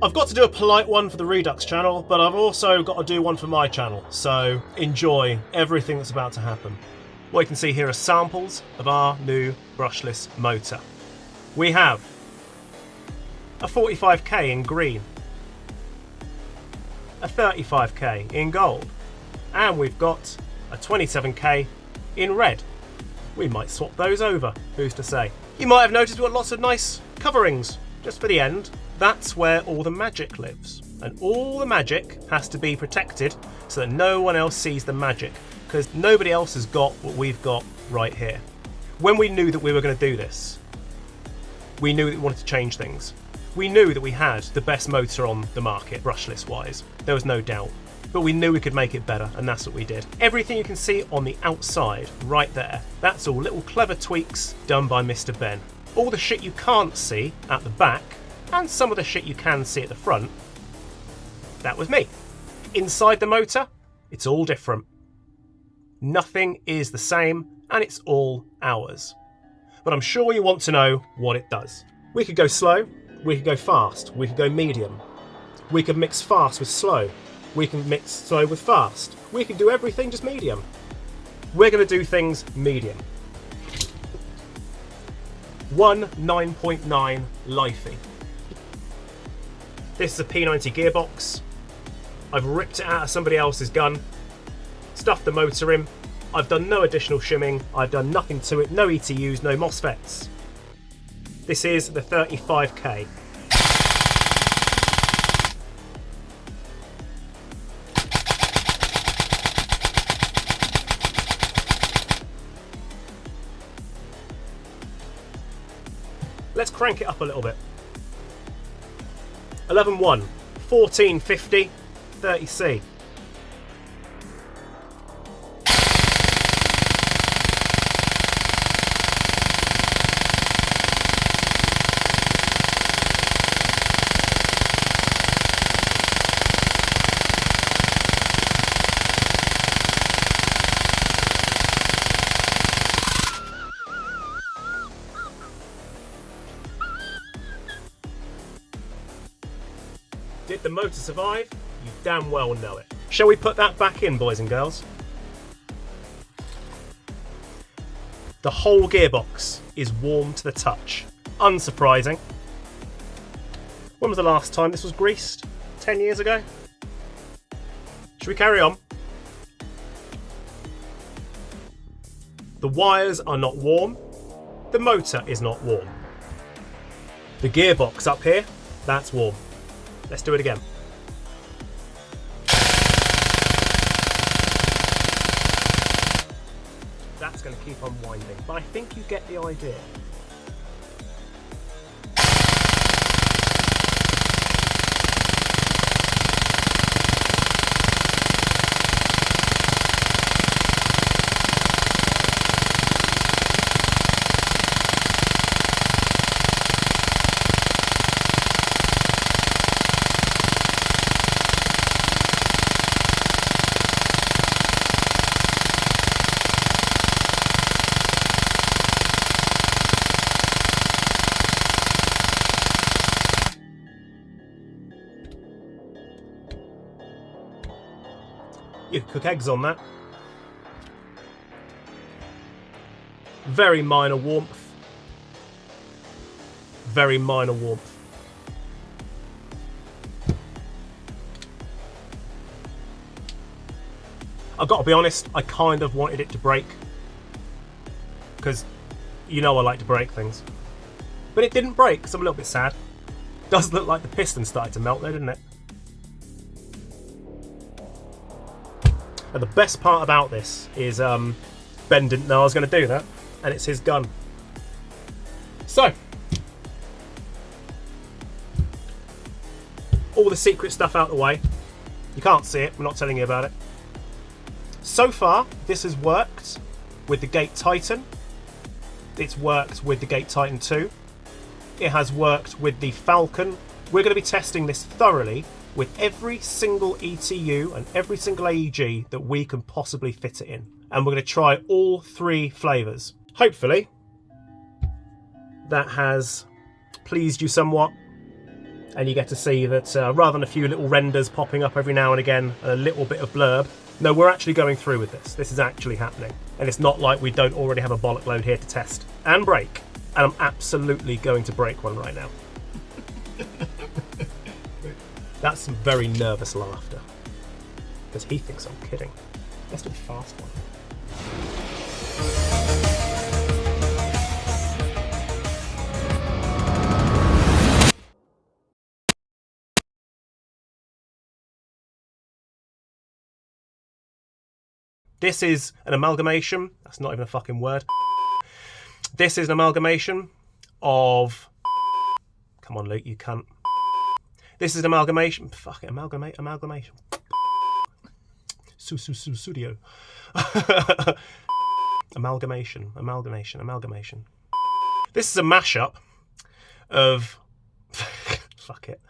I've got to do a polite one for the Redux channel, but I've also got to do one for my channel, so enjoy everything that's about to happen. What you can see here are samples of our new brushless motor. We have a 45k in green, a 35k in gold, and we've got a 27k in red. We might swap those over, who's to say. You might have noticed we've got lots of nice coverings just for the end. That's where all the magic lives, and all the magic has to be protected so that no one else sees the magic, because nobody else has got what we've got right here. When we knew that we were going to do this, we knew that we wanted to change things. We knew that we had the best motor on the market, brushless wise. There was no doubt. But we knew we could make it better, and that's what we did. Everything you can see on the outside, right there, that's all little clever tweaks done by Mr. Ben. All the shit you can't see at the back, and some of the shit you can see at the front, that was me. Inside the motor, it's all different. Nothing is the same, and it's all ours. But I'm sure you want to know what it does. We could go slow, we could go fast, we could go medium. We could mix fast with slow. We can mix slow with fast. We can do everything just medium. We're going to do things medium. 9.9 Lifey. This is a P90 gearbox. I've ripped it out of somebody else's gun, stuffed the motor in. I've done no additional shimming. I've done nothing to it. No ETUs, no MOSFETs. This is the 35k. Let's crank it up a little bit. 11.1, 1450, 30C. Did the motor survive? You damn well know it. Shall we put that back in, boys and girls? The whole gearbox is warm to the touch. Unsurprising. When was the last time this was greased? 10 years ago? Should we carry on? The wires are not warm. The motor is not warm. The gearbox up here, that's warm. Let's do it again. That's going to keep on winding, but I think you get the idea. You could cook eggs on that. Very minor warmth. Very minor warmth. I've got to be honest, I kind of wanted it to break. Because you know I like to break things. But it didn't break, so I'm a little bit sad. Does look like the piston started to melt there, didn't it? And the best part about this is Ben didn't know I was going to do that, and it's his gun. So, all the secret stuff out the way. You can't see it, we're not telling you about it. So far, this has worked with the Gate Titan. It's worked with the Gate Titan 2. It has worked with the Falcon. We're going to be testing this thoroughly with every single ETU and every single AEG that we can possibly fit it in. And we're going to try all three flavours. Hopefully, that has pleased you somewhat and you get to see that rather than a few little renders popping up every now and again, a little bit of blurb, no, we're actually going through with this. This is actually happening. And it's not like we don't already have a bollock load here to test and break. And I'm absolutely going to break one right now. That's some very nervous laughter. Because he thinks I'm kidding. Let's do a fast one. This is an amalgamation. That's not even a fucking word. This is an amalgamation of... Come on, Luke, you cunt. This is an amalgamation. Fuck it, amalgamation. Studio. Amalgamation. This is a mashup of... Fuck it.